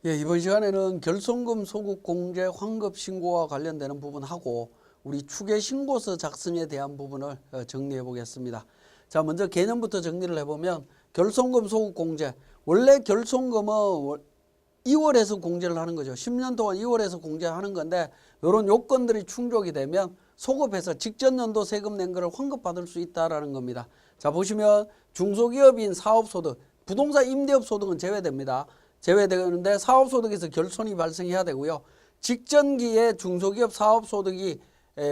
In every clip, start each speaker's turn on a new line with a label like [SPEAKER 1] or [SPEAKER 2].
[SPEAKER 1] 예, 이번 시간에는 결손금 소급 공제 환급 신고와 관련되는 부분하고 우리 추계 신고서 작성에 대한 부분을 정리해 보겠습니다. 자, 먼저 개념부터 정리를 해보면 결손금 소급 공제, 원래 결손금은 2월에서 공제를 하는 거죠. 10년 동안 2월에서 공제하는 건데 이런 요건들이 충족이 되면 소급해서 직전 연도 세금 낸 거를 환급받을 수 있다라는 겁니다. 자, 보시면 중소기업인 사업소득, 부동산 임대업 소득은 제외됩니다. 제외되는데 사업소득에서 결손이 발생해야 되고요. 직전기에 중소기업 사업소득이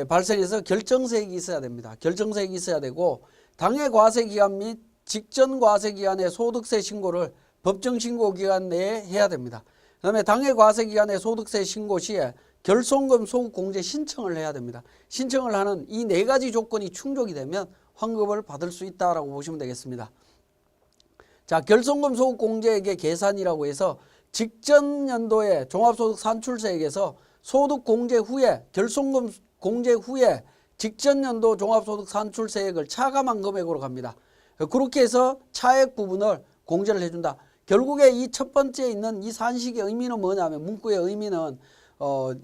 [SPEAKER 1] 발생해서 결정세액이 있어야 됩니다. 결정세액이 있어야 되고 당해 과세기간 및 직전 과세기간의 소득세 신고를 법정신고기간 내에 해야 됩니다. 그 다음에 당해 과세기간의 소득세 신고 시에 결손금 소급공제 신청을 해야 됩니다. 신청을 하는 이 네 가지 조건이 충족이 되면 환급을 받을 수 있다라고 보시면 되겠습니다. 자, 결손금 소급공제액의 계산이라고 해서 직전 연도에 종합소득 산출세액에서 소득 공제 후에 결손금 공제 후에 직전 연도 종합소득 산출세액을 차감한 금액으로 갑니다. 그렇게 해서 차액 부분을 공제를 해준다. 결국에 이 첫 번째에 있는 이 산식의 의미는 뭐냐면 문구의 의미는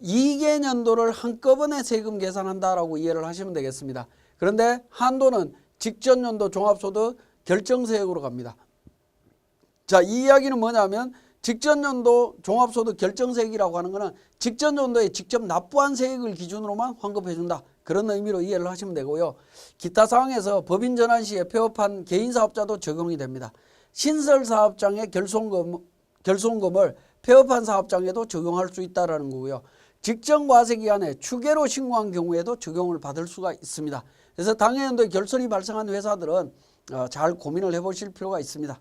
[SPEAKER 1] 이계년도를 한꺼번에 세금 계산한다라고 이해를 하시면 되겠습니다. 그런데 한도는 직전 연도 종합소득 결정세액으로 갑니다. 자, 이 이야기는 뭐냐면 직전 연도 종합소득 결정세액이라고 하는 것은 직전 연도에 직접 납부한 세액을 기준으로만 환급해준다. 그런 의미로 이해를 하시면 되고요. 기타 사항에서 법인 전환 시에 폐업한 개인사업자도 적용이 됩니다. 신설사업장의 결손금을 폐업한 사업장에도 적용할 수 있다는 거고요. 직전 과세기간에 추계로 신고한 경우에도 적용을 받을 수가 있습니다. 그래서 당해 연도에 결손이 발생한 회사들은 잘 고민을 해보실 필요가 있습니다.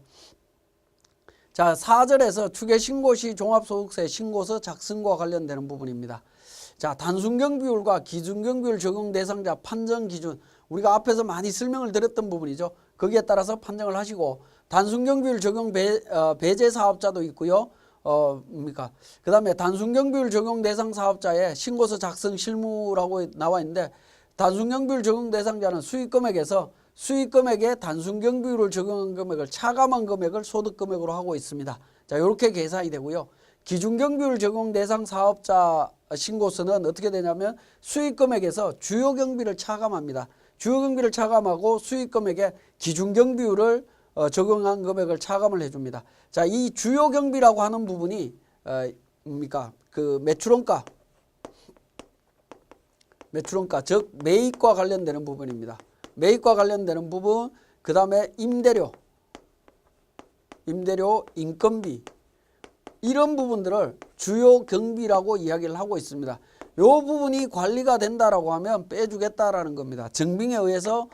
[SPEAKER 1] 자, 4절에서 추계신고 시 종합소득세 신고서 작성과 관련되는 부분입니다. 자, 단순경비율과 기준경비율 적용 대상자 판정 기준, 우리가 앞에서 많이 설명을 드렸던 부분이죠. 거기에 따라서 판정을 하시고 단순경비율 적용 배제 사업자도 있고요. 그 다음에 단순경비율 적용 대상 사업자의 신고서 작성 실무라고 나와 있는데 단순경비율 적용 대상자는 수익금액에서 수익금액에 단순경비율을 적용한 금액을 차감한 금액을 소득금액으로 하고 있습니다. 자, 이렇게 계산이 되고요. 기준경비율 적용 대상 사업자 신고서는 어떻게 되냐면 수익금액에서 주요경비를 차감합니다. 주요경비를 차감하고 수익금액에 기준경비율을 적용한 금액을 차감을 해줍니다. 자, 이 주요경비라고 하는 부분이 그 매출원가, 즉 매입과 관련되는 부분입니다. 매입과 관련되는 부분, 그 다음에 임대료, 인건비, 이런 부분들을 주요 경비라고 이야기를 하고 있습니다. 이 부분이 관리가 된다라고 하면 빼주겠다라는 겁니다. 증빙에 의해서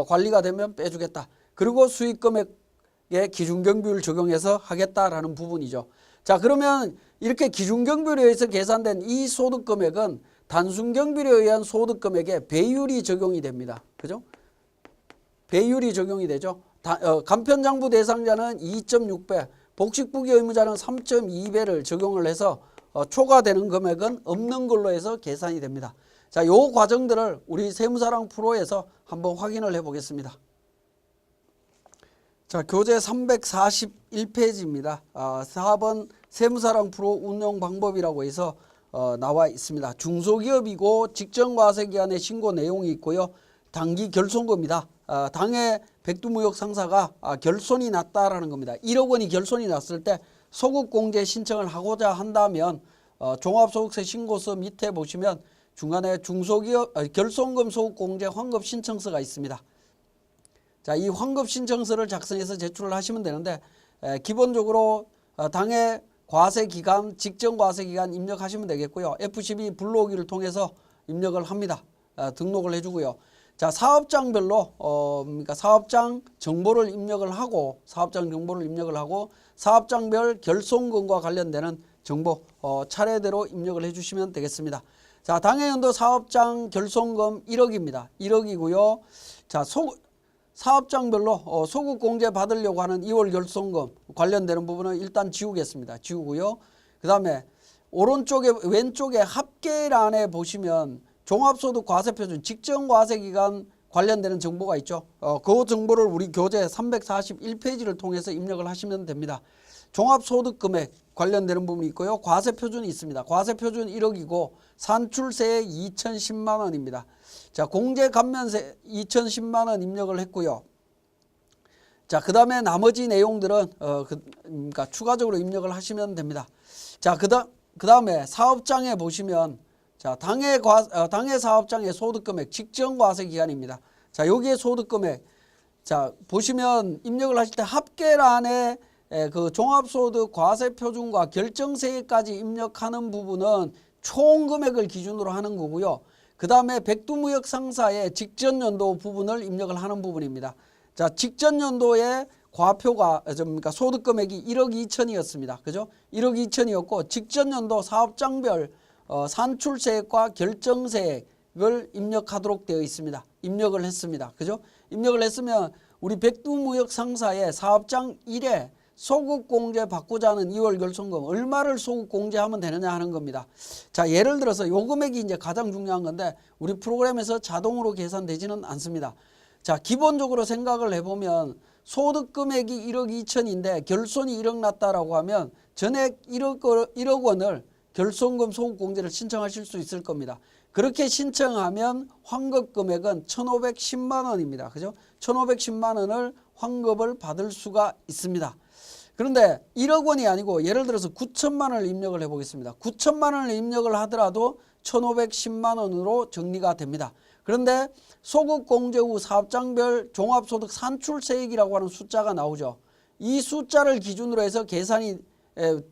[SPEAKER 1] 관리가 되면 빼주겠다. 그리고 수익금액의 기준경비율 적용해서 하겠다라는 부분이죠. 자, 그러면 이렇게 기준경비율에 의해서 계산된 이 소득금액은 단순경비에 의한 소득금액에 배율이 적용이 됩니다. 그죠? 배율이 적용이 되죠. 간편장부 대상자는 2.6배, 복식부기 의무자는 3.2배를 적용을 해서 초과되는 금액은 없는 걸로 해서 계산이 됩니다. 자, 요 과정들을 우리 세무사랑 프로에서 한번 확인을 해 보겠습니다. 자, 교재 341페이지입니다. 4번 세무사랑 프로 운영 방법이라고 해서 나와 있습니다. 중소기업이고 직전과세기간의 신고 내용이 있고요. 당기 결손금이다. 당해 백두무역 상사가 결손이 났다라는 겁니다. 1억 원이 결손이 났을 때 소급공제 신청을 하고자 한다면 종합소득세 신고서 밑에 보시면 중간에 중소기업 결손금 소급공제 환급 신청서가 있습니다. 자, 이 환급 신청서를 작성해서 제출을 하시면 되는데 기본적으로 당해 과세기간, 직전 과세기간 입력하시면 되겠고요. F12 불러오기를 통해서 입력을 합니다. 등록을 해주고요. 자, 사업장별로 사업장 정보를 입력을 하고 사업장별 결손금과 관련되는 정보 차례대로 입력을 해주시면 되겠습니다. 자, 당해연도 사업장 결손금 1억입니다. 1억이고요. 자, 사업장별로 소급공제 받으려고 하는 2월 결손금 관련되는 부분은 일단 지우겠습니다. 지우고요. 그 다음에 왼쪽에 합계란에 보시면 종합소득 과세표준 직전 과세기간 관련되는 정보가 있죠. 그 정보를 우리 교재 341페이지를 통해서 입력을 하시면 됩니다. 종합소득금액 관련되는 부분이 있고요. 과세표준이 있습니다. 과세표준 1억이고 산출세액 2,010만 원입니다. 자, 공제감면세 2,010만 원 입력을 했고요. 자, 그 다음에 나머지 내용들은 그러니까 추가적으로 입력을 하시면 됩니다. 자, 그 다음에 사업장에 보시면 자, 당해 사업장의 소득금액 직전과세 기간입니다. 자, 여기에 소득금액 자, 보시면 입력을 하실 때 합계란에 그 종합소득 과세표준과 결정세액까지 입력하는 부분은 총 금액을 기준으로 하는 거고요. 그 다음에 백두무역 상사의 직전연도 부분을 입력을 하는 부분입니다. 자, 직전연도의 과표가 그러니까 소득금액이 1억 2천이었습니다. 그죠? 1억 2천이었고 직전연도 사업장별 산출세액과 결정세액을 입력하도록 되어 있습니다. 입력을 했습니다. 그죠? 입력을 했으면 우리 백두무역 상사의 사업장 1에 소급공제 받고자 하는 2월 결손금 얼마를 소급공제하면 되느냐 하는 겁니다. 자, 예를 들어서 요 금액이 이제 가장 중요한 건데 우리 프로그램에서 자동으로 계산되지는 않습니다. 자, 기본적으로 생각을 해보면 소득금액이 1억 2천인데 결손이 1억 났다라고 하면 전액 1억 원을 결손금 소급공제를 신청하실 수 있을 겁니다. 그렇게 신청하면 환급금액은 1,510만 원입니다. 그죠? 1,510만 원을 환급을 받을 수가 있습니다. 그런데 1억 원이 아니고 예를 들어서 9천만 원을 입력을 해보겠습니다. 9천만 원을 입력을 하더라도 1,510만 원으로 정리가 됩니다. 그런데 소급공제 후 사업장별 종합소득 산출세액이라고 하는 숫자가 나오죠. 이 숫자를 기준으로 해서 계산이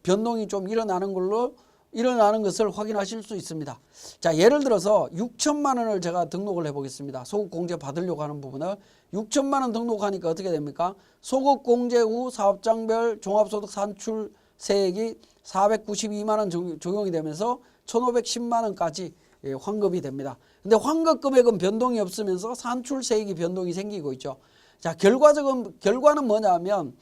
[SPEAKER 1] 변동이 좀 일어나는 것을 확인하실 수 있습니다. 자, 예를 들어서 6천만 원을 제가 등록을 해보겠습니다. 소급공제 받으려고 하는 부분을 6천만 원 등록하니까 어떻게 됩니까? 소급공제 후 사업장별 종합소득 산출세액이 492만 원 적용이 되면서 1,510만 원까지 환급이 됩니다. 근데 환급 금액은 변동이 없으면서 산출세액이 변동이 생기고 있죠. 자, 결과는 뭐냐면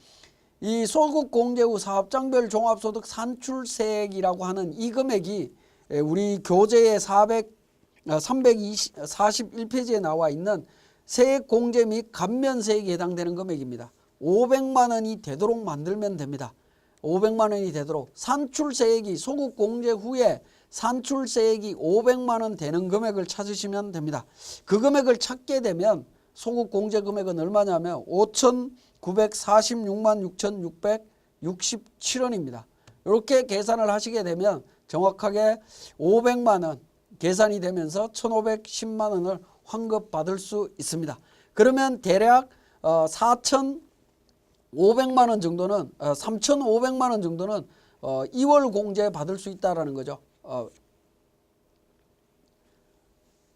[SPEAKER 1] 이 소급공제 후 사업장별 종합소득 산출세액이라고 하는 이 금액이 우리 교재의 341페이지에 나와 있는 세액공제 및 감면세액에 해당되는 금액입니다. 500만 원이 되도록 만들면 됩니다. 500만 원이 되도록 산출세액이 소급공제 후에 산출세액이 500만 원 되는 금액을 찾으시면 됩니다. 그 금액을 찾게 되면 소급공제 금액은 얼마냐면 5,946만 6,667원입니다. 이렇게 계산을 하시게 되면 정확하게 500만 원 계산이 되면서 1,510만 원을 환급받을 수 있습니다. 그러면 대략 4,500만 원 정도는 3,500만 원 정도는 2월 공제 받을 수 있다라는 거죠.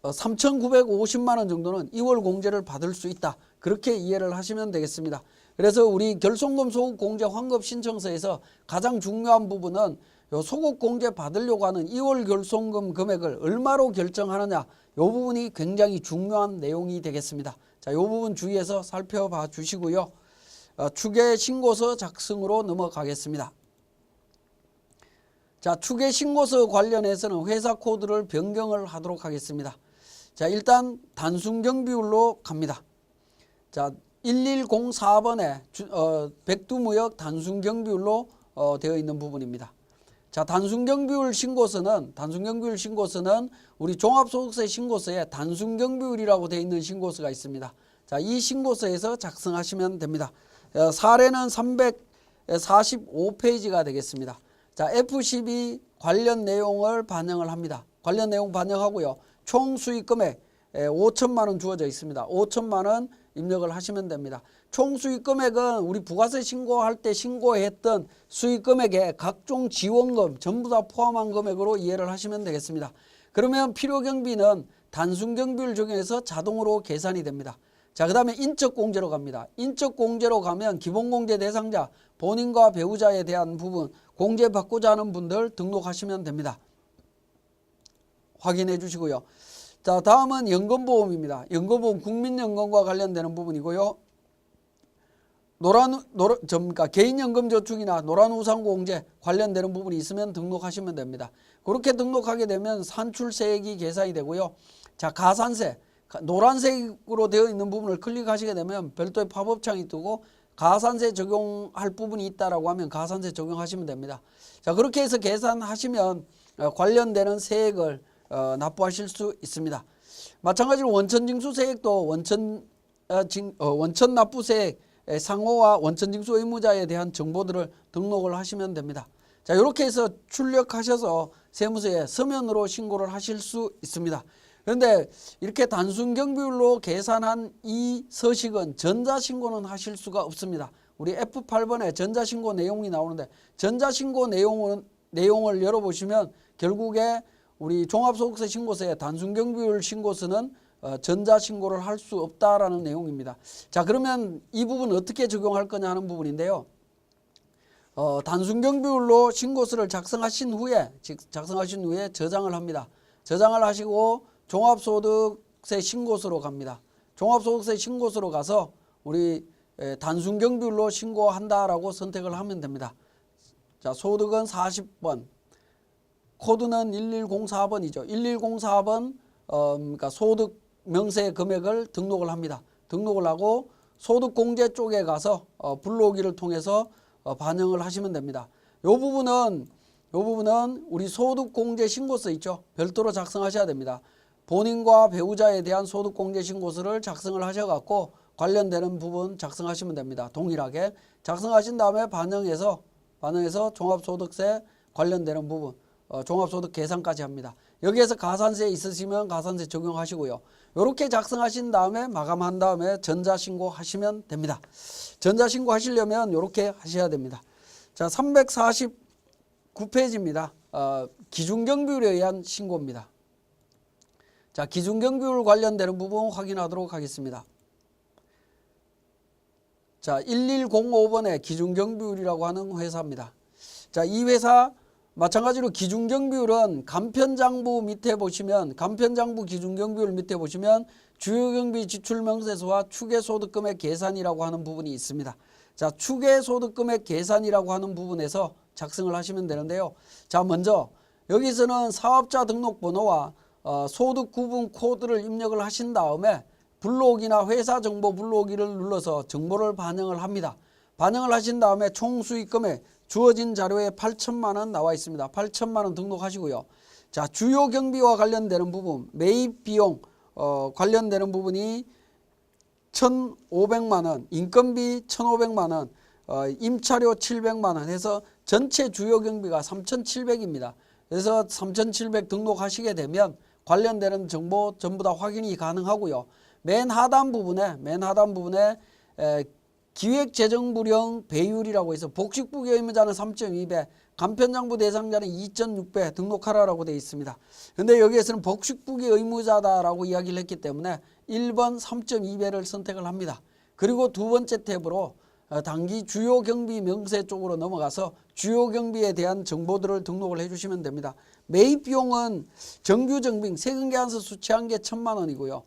[SPEAKER 1] 3,950만 원 정도는 2월 공제를 받을 수 있다. 그렇게 이해를 하시면 되겠습니다. 그래서 우리 결손금 소급공제 환급 신청서에서 가장 중요한 부분은 소급공제 받으려고 하는 2월 결손금 금액을 얼마로 결정하느냐, 이 부분이 굉장히 중요한 내용이 되겠습니다. 자, 이 부분 주의해서 살펴봐 주시고요. 추계신고서 작성으로 넘어가겠습니다. 자, 추계신고서 관련해서는 회사 코드를 변경을 하도록 하겠습니다. 자, 일단 단순경비율로 갑니다. 자, 1104번에 백두무역 단순경비율로 되어 있는 부분입니다. 자, 단순경비율 신고서는 우리 종합소득세 신고서에 단순경비율이라고 되어 있는 신고서가 있습니다. 자, 이 신고서에서 작성하시면 됩니다. 사례는 345페이지가 되겠습니다. 자, F12 관련 내용을 반영을 합니다. 관련 내용 반영하고요. 총 수익금액 5천만 원 주어져 있습니다. 5천만 원 입력을 하시면 됩니다. 총 수익금액은 우리 부가세 신고할 때 신고했던 수익금액에 각종 지원금 전부 다 포함한 금액으로 이해를 하시면 되겠습니다. 그러면 필요경비는 단순경비율 적용해서 자동으로 계산이 됩니다. 자, 그 다음에 인적공제로 갑니다. 인적공제로 가면 기본공제 대상자, 본인과 배우자에 대한 부분 공제받고자 하는 분들 등록하시면 됩니다. 확인해 주시고요. 자, 다음은 연금보험입니다. 연금보험 국민연금과 관련되는 부분이고요. 그러니까 개인연금저축이나 노란우산공제 관련되는 부분이 있으면 등록하시면 됩니다. 그렇게 등록하게 되면 산출세액이 계산이 되고요. 자, 가산세, 노란색으로 되어 있는 부분을 클릭하시게 되면 별도의 팝업창이 뜨고 가산세 적용할 부분이 있다라고 하면 가산세 적용하시면 됩니다. 자, 그렇게 해서 계산하시면 관련되는 세액을 납부하실 수 있습니다. 마찬가지로 원천징수세액도 원천납부세액 상호와 원천징수 의무자에 대한 정보들을 등록을 하시면 됩니다. 자, 이렇게 해서 출력하셔서 세무서에 서면으로 신고를 하실 수 있습니다. 그런데 이렇게 단순 경비율로 계산한 이 서식은 전자신고는 하실 수가 없습니다. 우리 F8번에 전자신고 내용이 나오는데 전자신고 내용을 열어보시면 결국에 우리 종합소득세 신고서에 단순 경비율 신고서는 전자신고를 할 수 없다라는 내용입니다. 자, 그러면 이 부분 어떻게 적용할 거냐 하는 부분인데요. 단순 경비율로 신고서를 작성하신 후에 저장을 합니다. 저장을 하시고 종합소득세 신고서로 갑니다. 종합소득세 신고서로 가서 우리 단순 경비율로 신고한다라고 선택을 하면 됩니다. 자, 소득은 40번, 코드는 1104번이죠. 1104번 그러니까 소득 명세 금액을 등록을 합니다. 등록을 하고 소득공제 쪽에 가서 불러오기를 통해서 반영을 하시면 됩니다. 요 부분은 우리 소득공제 신고서 있죠. 별도로 작성하셔야 됩니다. 본인과 배우자에 대한 소득공제 신고서를 작성을 하셔갖고 관련되는 부분 작성하시면 됩니다. 동일하게 작성하신 다음에 반영해서 종합소득세 관련되는 부분 종합소득 계산까지 합니다. 여기에서 가산세 있으시면 가산세 적용하시고요. 이렇게 작성하신 다음에 마감한 다음에 전자신고 하시면 됩니다. 전자신고 하시려면 이렇게 하셔야 됩니다. 자, 349페이지입니다. 기준경비율에 의한 신고입니다. 자, 기준경비율 관련되는 부분 확인하도록 하겠습니다. 자, 1105번에 기준경비율이라고 하는 회사입니다. 자, 이 회사 마찬가지로 기준경비율은 간편장부 밑에 보시면 간편장부 기준경비율 밑에 보시면 주요경비 지출명세서와 추계소득금액 계산이라고 하는 부분이 있습니다. 자, 추계소득금액 계산이라고 하는 부분에서 작성을 하시면 되는데요. 자, 먼저 여기서는 사업자 등록번호와 소득 구분 코드를 입력을 하신 다음에 불러오기나 회사 정보 불러오기를 눌러서 정보를 반영을 합니다. 반영을 하신 다음에 총 수익금액 주어진 자료에 8천만 원 나와 있습니다. 8천만 원 등록하시고요. 자, 주요 경비와 관련되는 부분, 매입 비용 관련되는 부분이 1,500만 원, 인건비 1,500만 원, 임차료 700만 원 해서 전체 주요 경비가 3,700입니다. 그래서 3,700 등록하시게 되면 관련되는 정보 전부 다 확인이 가능하고요. 맨 하단 부분에 기획재정부령 배율이라고 해서 복식부기 의무자는 3.2배, 간편장부 대상자는 2.6배 등록하라고 되어 있습니다. 그런데 여기에서는 복식부기 의무자다라고 이야기를 했기 때문에 1번 3.2배를 선택을 합니다. 그리고 두 번째 탭으로 단기 주요 경비 명세 쪽으로 넘어가서 주요 경비에 대한 정보들을 등록을 해주시면 됩니다. 매입 비용은 정규 정빙 세금 계산서 수취한 게 1,000만 원이고요.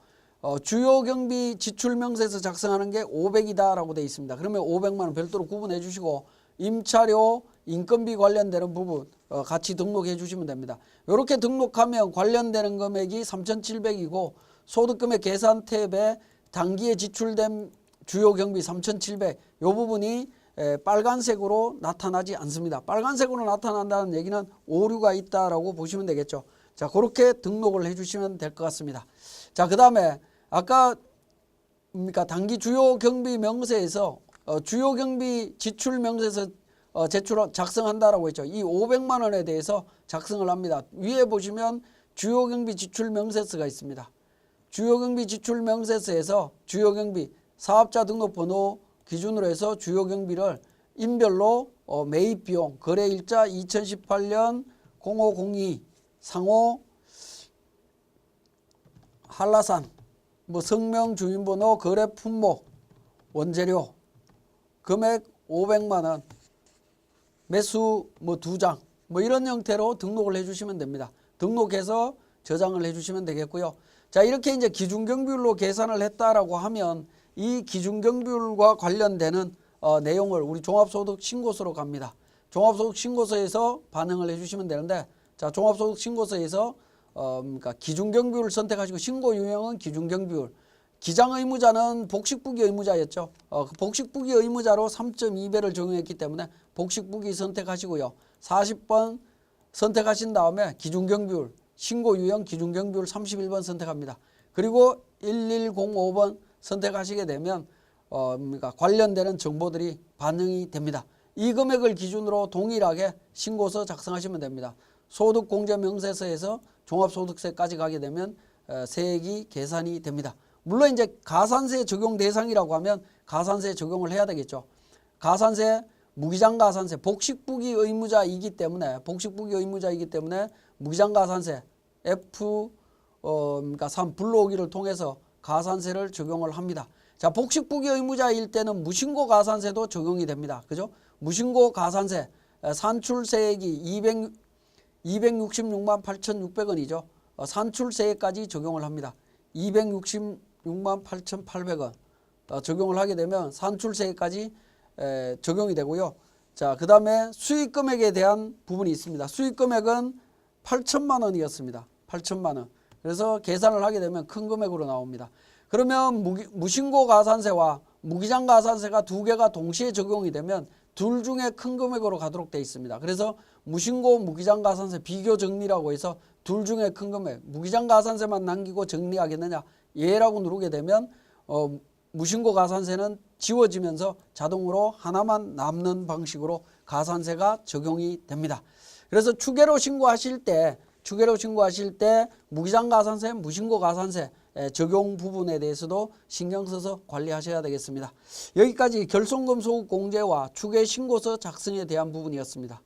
[SPEAKER 1] 주요 경비 지출 명세서 작성하는 게 500이다라고 되어 있습니다. 그러면 500만 원 별도로 구분해 주시고 임차료, 인건비 관련되는 부분 같이 등록해 주시면 됩니다. 이렇게 등록하면 관련되는 금액이 3,700이고 소득금액 계산 탭에 단기에 지출된 주요 경비 3,700 이 부분이 빨간색으로 나타나지 않습니다. 빨간색으로 나타난다는 얘기는 오류가 있다라고 보시면 되겠죠. 자, 그렇게 등록을 해주시면 될 것 같습니다. 자, 그 다음에 아까 단기 주요 경비 명세에서 주요 경비 지출 명세서 작성한다라고 했죠. 이 500만 원에 대해서 작성을 합니다. 위에 보시면 주요 경비 지출 명세서가 있습니다. 주요 경비 지출 명세서에서 주요 경비 사업자 등록번호 기준으로 해서 주요 경비를 인별로 매입 비용, 거래일자 2018년 0502 상호 한라산 성명 주민번호 거래 품목 원재료 금액 500만 원 매수 2장 이런 형태로 등록을 해주시면 됩니다. 등록해서 저장을 해주시면 되겠고요. 자, 이렇게 이제 기준경비율로 계산을 했다라고 하면 이 기준경비율과 관련되는 내용을 우리 종합소득 신고서로 갑니다. 종합소득 신고서에서 반영을 해주시면 되는데, 자, 종합소득 신고서에서 기준경비율을 선택하시고 신고 유형은 기준경비율, 기장 의무자는 복식부기 의무자였죠. 그 복식부기 의무자로 3.2배를 적용했기 때문에 복식부기 선택하시고요. 40번 선택하신 다음에 기준경비율, 신고 유형 기준경비율 31번 선택합니다. 그리고 1105번 선택하시게 되면 관련되는 정보들이 반영이 됩니다. 이 금액을 기준으로 동일하게 신고서 작성하시면 됩니다. 소득공제명세서에서 종합소득세까지 가게 되면 세액이 계산이 됩니다. 물론 이제 가산세 적용 대상이라고 하면 가산세 적용을 해야 되겠죠. 가산세, 무기장가산세, 복식부기 의무자이기 때문에 무기장가산세 F3 불러오기를 통해서 가산세를 적용을 합니다. 자, 복식부기 의무자일 때는 무신고 가산세도 적용이 됩니다. 그죠? 무신고 가산세 산출세액이 266만 8,600원이죠. 산출세액까지 적용을 합니다. 266만 8,800원 적용을 하게 되면 산출세액까지 적용이 되고요. 자, 그 다음에 수익금액에 대한 부분이 있습니다. 수익금액은 8천만 원이었습니다. 8천만 원. 그래서 계산을 하게 되면 큰 금액으로 나옵니다. 그러면 무신고 가산세와 무기장 가산세가 두 개가 동시에 적용이 되면 둘 중에 큰 금액으로 가도록 되어 있습니다. 그래서 무신고 무기장 가산세 비교 정리라고 해서 둘 중에 큰 금액, 무기장 가산세만 남기고 정리하겠느냐, 예라고 누르게 되면 무신고 가산세는 지워지면서 자동으로 하나만 남는 방식으로 가산세가 적용이 됩니다. 그래서 추계로 신고하실 때 무기장 가산세, 무신고 가산세 적용 부분에 대해서도 신경 써서 관리하셔야 되겠습니다. 여기까지 결손금 소득 공제와 추계 신고서 작성에 대한 부분이었습니다.